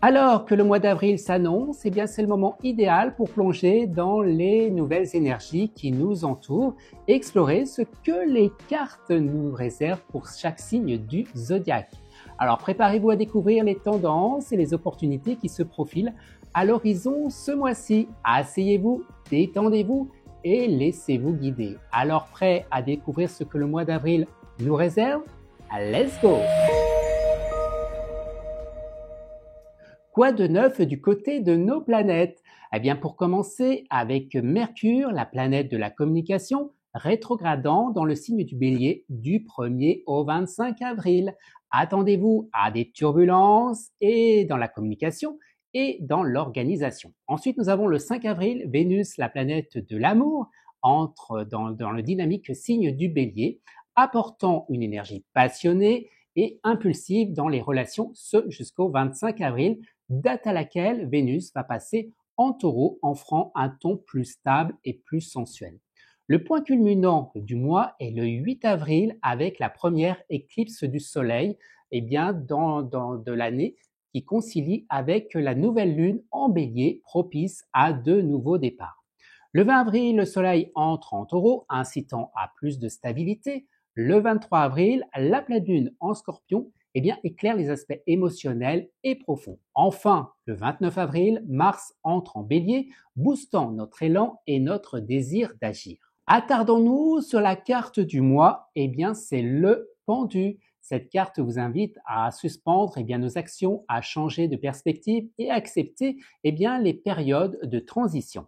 Alors que le mois d'avril s'annonce, eh bien c'est le moment idéal pour plonger dans les nouvelles énergies qui nous entourent et explorer ce que les cartes nous réservent pour chaque signe du zodiaque. Alors préparez-vous à découvrir les tendances et les opportunités qui se profilent à l'horizon ce mois-ci. Asseyez-vous, détendez-vous et laissez-vous guider. Alors prêt à découvrir ce que le mois d'avril nous réserve? Let's go! Quoi de neuf du côté de nos planètes? Eh bien, pour commencer, avec Mercure, la planète de la communication, rétrogradant dans le signe du Bélier du 1er au 25 avril. Attendez-vous à des turbulences et dans la communication et dans l'organisation. Ensuite, nous avons le 5 avril, Vénus, la planète de l'amour, entre dans le dynamique signe du Bélier, apportant une énergie passionnée et impulsive dans les relations, ce jusqu'au 25 avril, date à laquelle Vénus va passer en Taureau, offrant un ton plus stable et plus sensuel. Le point culminant du mois est le 8 avril avec la première éclipse du Soleil de l'année qui concilie avec la nouvelle lune en Bélier, propice à de nouveaux départs. Le 20 avril, le Soleil entre en Taureau, incitant à plus de stabilité. Le 23 avril, la pleine lune en Scorpion éclaire les aspects émotionnels et profonds. Enfin, le 29 avril, Mars entre en Bélier, boostant notre élan et notre désir d'agir. Attardons-nous sur la carte du mois, c'est le pendu. Cette carte vous invite à suspendre nos actions, à changer de perspective et à accepter les périodes de transition.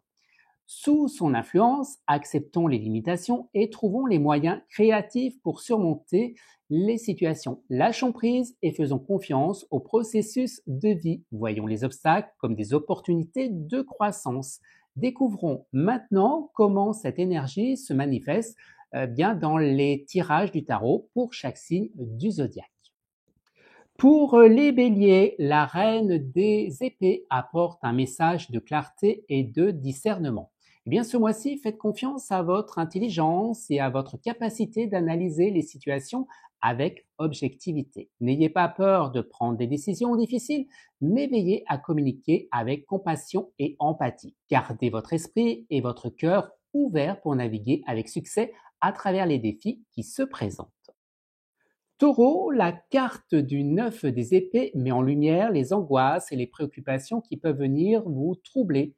Sous son influence, acceptons les limitations et trouvons les moyens créatifs pour surmonter les situations. Lâchons prise et faisons confiance au processus de vie. Voyons les obstacles comme des opportunités de croissance. Découvrons maintenant comment cette énergie se manifeste dans les tirages du tarot pour chaque signe du zodiaque. Pour les béliers, la reine des épées apporte un message de clarté et de discernement. Ce mois-ci, faites confiance à votre intelligence et à votre capacité d'analyser les situations avec objectivité. N'ayez pas peur de prendre des décisions difficiles, mais veillez à communiquer avec compassion et empathie. Gardez votre esprit et votre cœur ouverts pour naviguer avec succès à travers les défis qui se présentent. Taureau, la carte du 9 des épées met en lumière les angoisses et les préoccupations qui peuvent venir vous troubler.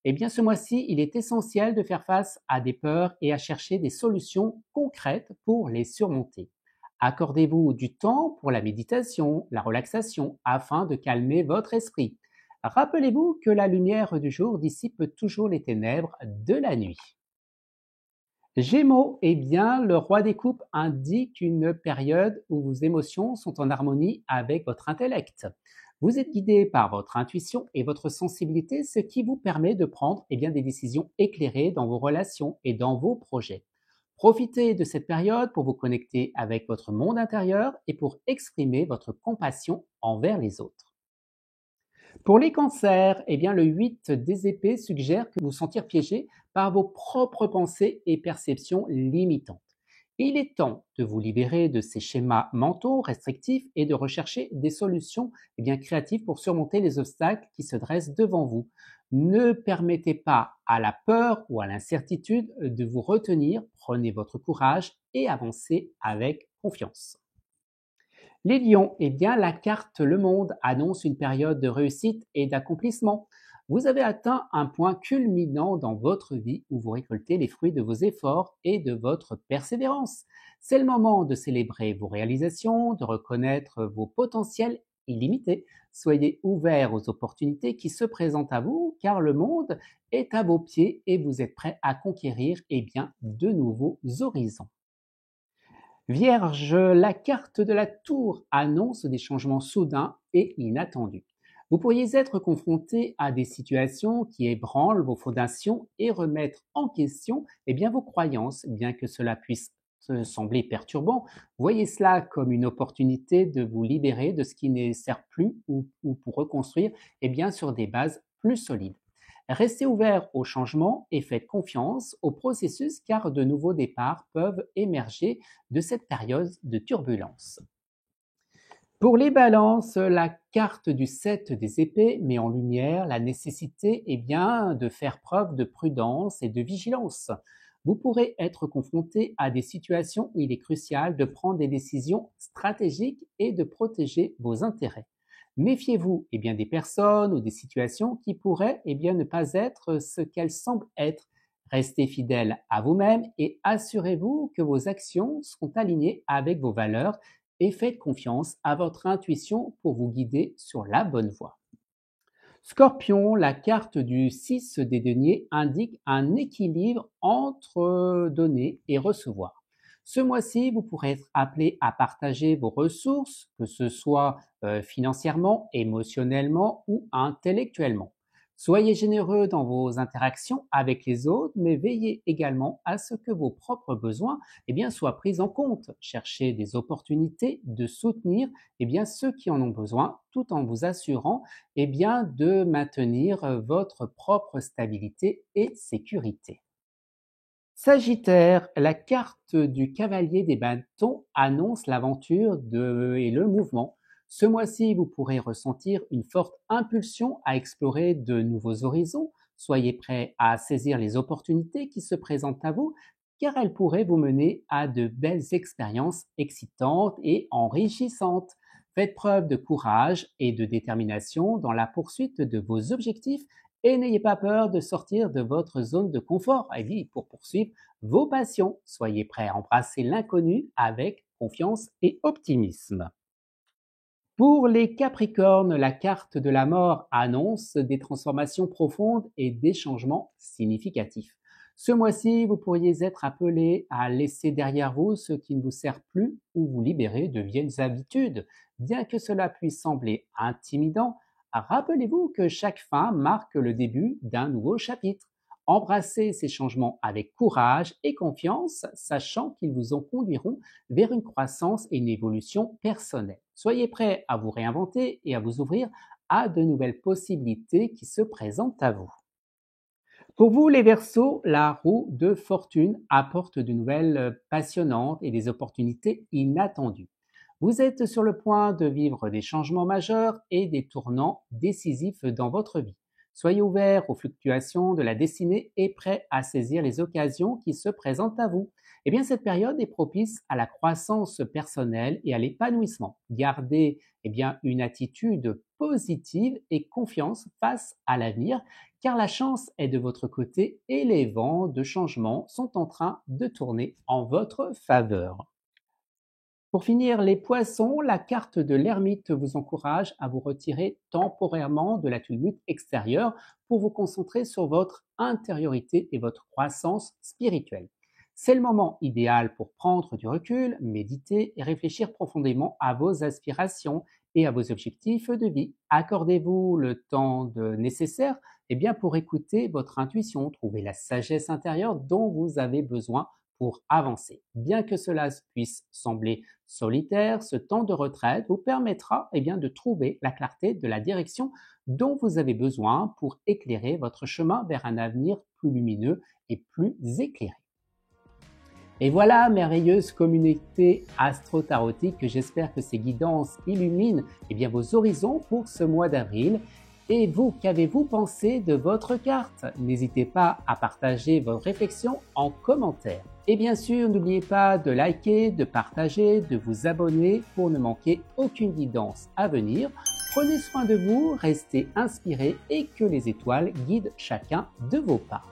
Ce mois-ci, il est essentiel de faire face à des peurs et à chercher des solutions concrètes pour les surmonter. Accordez-vous du temps pour la méditation, la relaxation, afin de calmer votre esprit. Rappelez-vous que la lumière du jour dissipe toujours les ténèbres de la nuit. Gémeaux, le roi des coupes indique une période où vos émotions sont en harmonie avec votre intellect. Vous êtes guidé par votre intuition et votre sensibilité, ce qui vous permet de prendre des décisions éclairées dans vos relations et dans vos projets. Profitez de cette période pour vous connecter avec votre monde intérieur et pour exprimer votre compassion envers les autres. Pour les cancers, le 8 des épées suggère que vous sentir piégé par vos propres pensées et perceptions limitantes. Il est temps de vous libérer de ces schémas mentaux restrictifs et de rechercher des solutions créatives pour surmonter les obstacles qui se dressent devant vous. Ne permettez pas à la peur ou à l'incertitude de vous retenir, prenez votre courage et avancez avec confiance. Les lions, la carte Le Monde annonce une période de réussite et d'accomplissement. Vous avez atteint un point culminant dans votre vie où vous récoltez les fruits de vos efforts et de votre persévérance. C'est le moment de célébrer vos réalisations, de reconnaître vos potentiels illimités. Soyez ouverts aux opportunités qui se présentent à vous car le monde est à vos pieds et vous êtes prêts à conquérir de nouveaux horizons. Vierge, la carte de la tour annonce des changements soudains et inattendus. Vous pourriez être confronté à des situations qui ébranlent vos fondations et remettre en question vos croyances, bien que cela puisse sembler perturbant. Voyez cela comme une opportunité de vous libérer de ce qui ne sert plus ou pour reconstruire sur des bases plus solides. Restez ouvert au changement et faites confiance au processus car de nouveaux départs peuvent émerger de cette période de turbulence. Pour les balances, la carte du 7 des épées met en lumière la nécessité bien, de faire preuve de prudence et de vigilance. Vous pourrez être confronté à des situations où il est crucial de prendre des décisions stratégiques et de protéger vos intérêts. Méfiez-vous des personnes ou des situations qui pourraient ne pas être ce qu'elles semblent être. Restez fidèle à vous-même et assurez-vous que vos actions sont alignées avec vos valeurs et faites confiance à votre intuition pour vous guider sur la bonne voie. Scorpion, la carte du 6 des deniers indique un équilibre entre donner et recevoir. Ce mois-ci, vous pourrez être appelé à partager vos ressources, que ce soit financièrement, émotionnellement ou intellectuellement. Soyez généreux dans vos interactions avec les autres, mais veillez également à ce que vos propres besoins soient pris en compte. Cherchez des opportunités de soutenir ceux qui en ont besoin, tout en vous assurant de maintenir votre propre stabilité et sécurité. Sagittaire, la carte du cavalier des bâtons annonce l'aventure et le mouvement. Ce mois-ci, vous pourrez ressentir une forte impulsion à explorer de nouveaux horizons. Soyez prêt à saisir les opportunités qui se présentent à vous, car elles pourraient vous mener à de belles expériences excitantes et enrichissantes. Faites preuve de courage et de détermination dans la poursuite de vos objectifs et n'ayez pas peur de sortir de votre zone de confort pour poursuivre vos passions. Soyez prêts à embrasser l'inconnu avec confiance et optimisme. Pour les Capricornes, la carte de la mort annonce des transformations profondes et des changements significatifs. Ce mois-ci, vous pourriez être appelé à laisser derrière vous ce qui ne vous sert plus ou vous libérer de vieilles habitudes. Bien que cela puisse sembler intimidant, rappelez-vous que chaque fin marque le début d'un nouveau chapitre. Embrassez ces changements avec courage et confiance, sachant qu'ils vous en conduiront vers une croissance et une évolution personnelle. Soyez prêts à vous réinventer et à vous ouvrir à de nouvelles possibilités qui se présentent à vous. Pour vous, les Verseaux, la roue de fortune apporte de nouvelles passionnantes et des opportunités inattendues. Vous êtes sur le point de vivre des changements majeurs et des tournants décisifs dans votre vie. Soyez ouverts aux fluctuations de la destinée et prêts à saisir les occasions qui se présentent à vous. Cette période est propice à la croissance personnelle et à l'épanouissement. Gardez une attitude positive et confiance face à l'avenir, car la chance est de votre côté et les vents de changement sont en train de tourner en votre faveur. Pour finir, les poissons, la carte de l'ermite vous encourage à vous retirer temporairement de la tumulte extérieure pour vous concentrer sur votre intériorité et votre croissance spirituelle. C'est le moment idéal pour prendre du recul, méditer et réfléchir profondément à vos aspirations et à vos objectifs de vie. Accordez-vous le temps nécessaire pour écouter votre intuition, trouver la sagesse intérieure dont vous avez besoin pour avancer. Bien que cela puisse sembler solitaire, ce temps de retraite vous permettra de trouver la clarté de la direction dont vous avez besoin pour éclairer votre chemin vers un avenir plus lumineux et plus éclairé. Et voilà, merveilleuse communauté astro-tarotique, que j'espère que ces guidances illuminent vos horizons pour ce mois d'avril. Et vous, qu'avez-vous pensé de votre carte? N'hésitez pas à partager vos réflexions en commentaire. Et bien sûr, n'oubliez pas de liker, de partager, de vous abonner pour ne manquer aucune guidance à venir. Prenez soin de vous, restez inspirés et que les étoiles guident chacun de vos pas.